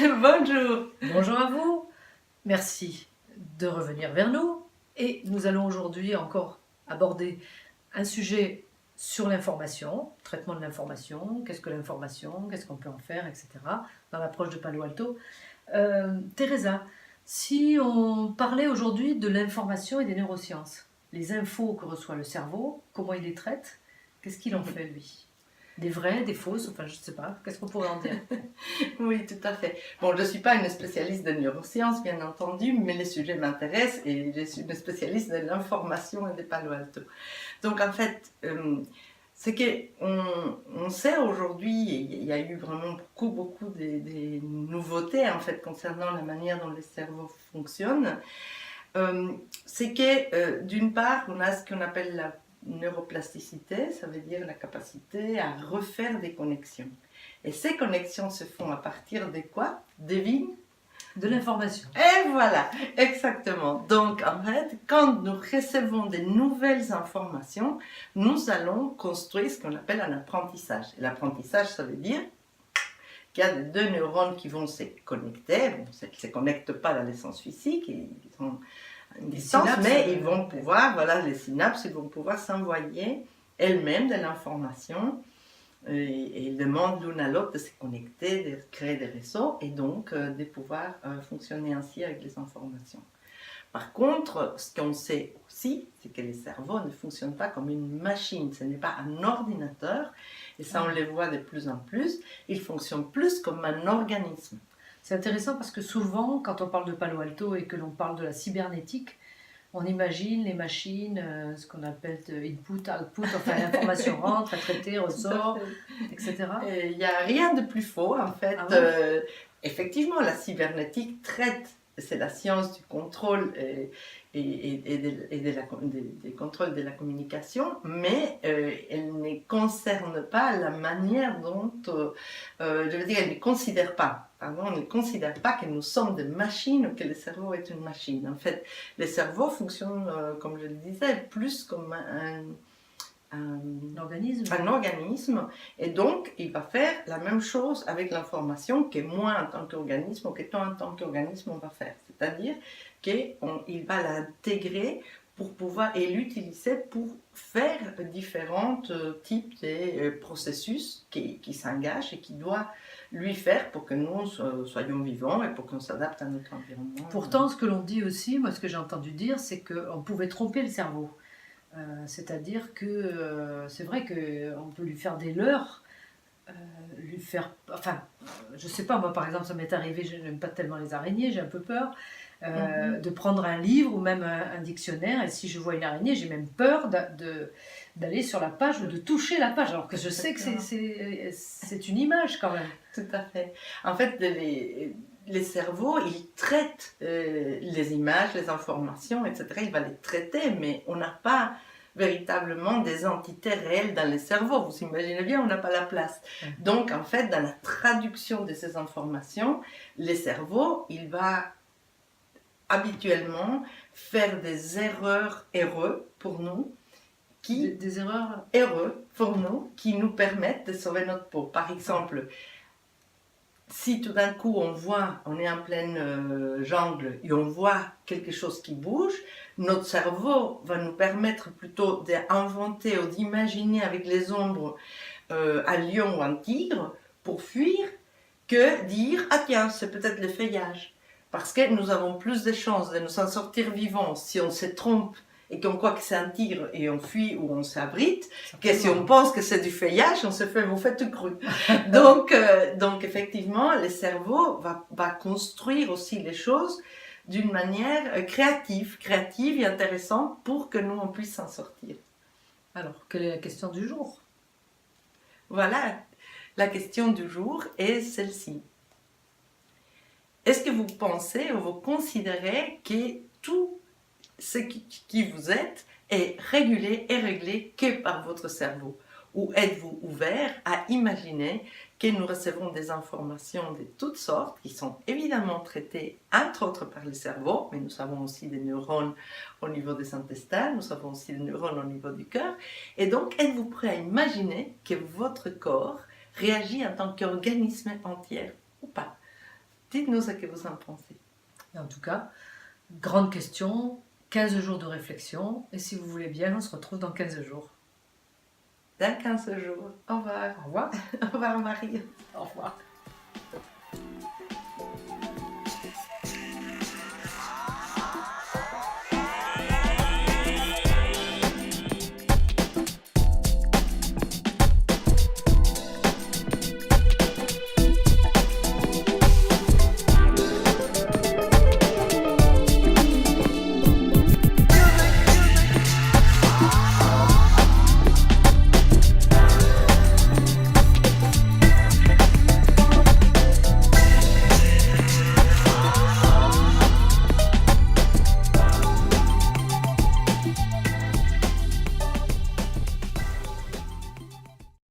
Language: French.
Bonjour. Bonjour à vous, merci de revenir vers nous et nous allons aujourd'hui encore aborder un sujet sur l'information, traitement de l'information, qu'est-ce qu'on peut en faire, etc. dans l'approche de Palo Alto. Teresa, si on parlait aujourd'hui de l'information et des neurosciences, les infos que reçoit le cerveau, comment il les traite, qu'est-ce qu'il en fait lui? Des vraies, des fausses, enfin je ne sais pas, qu'est-ce qu'on pourrait en dire? Oui, tout à fait. Bon, je ne suis pas une spécialiste de neurosciences, bien entendu, mais les sujets m'intéressent et je suis une spécialiste de l'information et des Palo Alto. Donc, en fait, c'est qu'on sait aujourd'hui, et il y a eu vraiment beaucoup des nouveautés, en fait, concernant la manière dont les cerveaux fonctionnent. C'est que, d'une part, on a ce qu'on appelle la neuroplasticité, ça veut dire la capacité à refaire des connexions. Et ces connexions se font à partir de quoi? Devine? De l'information. Et voilà, exactement. Donc, en fait, quand nous recevons des nouvelles informations, nous allons construire ce qu'on appelle un apprentissage. Et l'apprentissage, ça veut dire qu'il y a deux neurones qui vont se connecter. Bon, ils ne se connectent pas dans l'essence physique, ils ont une distance, mais ils vont pouvoir, voilà, les synapses, ils vont pouvoir s'envoyer elles-mêmes de l'information et ils demandent l'une à l'autre de se connecter, de créer des réseaux et donc de pouvoir fonctionner ainsi avec les informations. Par contre, ce qu'on sait aussi, c'est que les cerveaux ne fonctionnent pas comme une machine, ce n'est pas un ordinateur, et ça on le voit de plus en plus, ils fonctionnent plus comme un organisme. C'est intéressant parce que souvent, quand on parle de Palo Alto et que l'on parle de la cybernétique, on imagine les machines, ce qu'on appelle input, output, enfin l'information rentre, est traitée, ressort, etc. Il n'y a rien de plus faux en fait. Ah ouais? Effectivement, la cybernétique traite, c'est la science du contrôle des contrôles de la communication, mais elle ne concerne pas la manière dont, je veux dire, elle ne considère pas. Pardon, on ne considère pas que nous sommes des machines ou que le cerveau est une machine. En fait, le cerveau fonctionne, comme je le disais, plus comme un organisme, et donc il va faire la même chose avec l'information que moi en tant qu'organisme ou que toi en tant qu'organisme on va faire. C'est-à-dire qu'il va l'intégrer pour pouvoir et l'utiliser pour faire différents types de processus qui s'engagent et qui doit lui faire pour que nous soyons vivants et pour qu'on s'adapte à notre environnement. Pourtant, ce que l'on dit aussi, moi ce que j'ai entendu dire, c'est qu'on pouvait tromper le cerveau. C'est-à-dire que c'est vrai qu'on peut lui faire des leurres, lui faire... Enfin, je sais pas, moi par exemple, ça m'est arrivé, je n'aime pas tellement les araignées, j'ai un peu peur, de prendre un livre ou même un dictionnaire, et si je vois une araignée, j'ai même peur d'aller sur la page ou de toucher la page, alors que je sais que c'est une image quand même. Tout à fait. En fait, les cerveaux, ils traitent les images, les informations, etc. Il va les traiter, mais on n'a pas véritablement des entités réelles dans les cerveaux. Vous imaginez bien, on n'a pas la place. Donc, en fait, dans la traduction de ces informations, les cerveaux, il va habituellement faire des erreurs pour nous, des erreurs pour nous, qui nous permettent de sauver notre peau. Par exemple, si tout d'un coup on est en pleine jungle et on voit quelque chose qui bouge, notre cerveau va nous permettre plutôt d'inventer ou d'imaginer avec les ombres un lion ou un tigre pour fuir que dire « Ah tiens, c'est peut-être le feuillage ». Parce que nous avons plus de chances de nous en sortir vivants si on se trompe et qu'on croit que c'est un tigre et on fuit ou on s'abrite, que si on pense que c'est du feuillage, on se fait vous faites tout cru. donc effectivement, le cerveau va construire aussi les choses d'une manière créative et intéressante pour que nous on puisse s'en sortir. Alors, quelle est la question du jour? Voilà, la question du jour est celle-ci. Est-ce que vous pensez ou vous considérez que tout ce qui vous êtes est réglé que par votre cerveau? Ou êtes-vous ouvert à imaginer que nous recevons des informations de toutes sortes qui sont évidemment traitées entre autres par le cerveau, mais nous avons aussi des neurones au niveau des intestins, nous avons aussi des neurones au niveau du cœur, et donc êtes-vous prêt à imaginer que votre corps réagit en tant qu'organisme entier ou pas? Dites-nous ce que vous en pensez. Et en tout cas, grande question, 15 jours de réflexion. Et si vous voulez bien, on se retrouve dans 15 jours. Dans 15 jours. Au revoir. Au revoir. Au revoir Marie. Au revoir.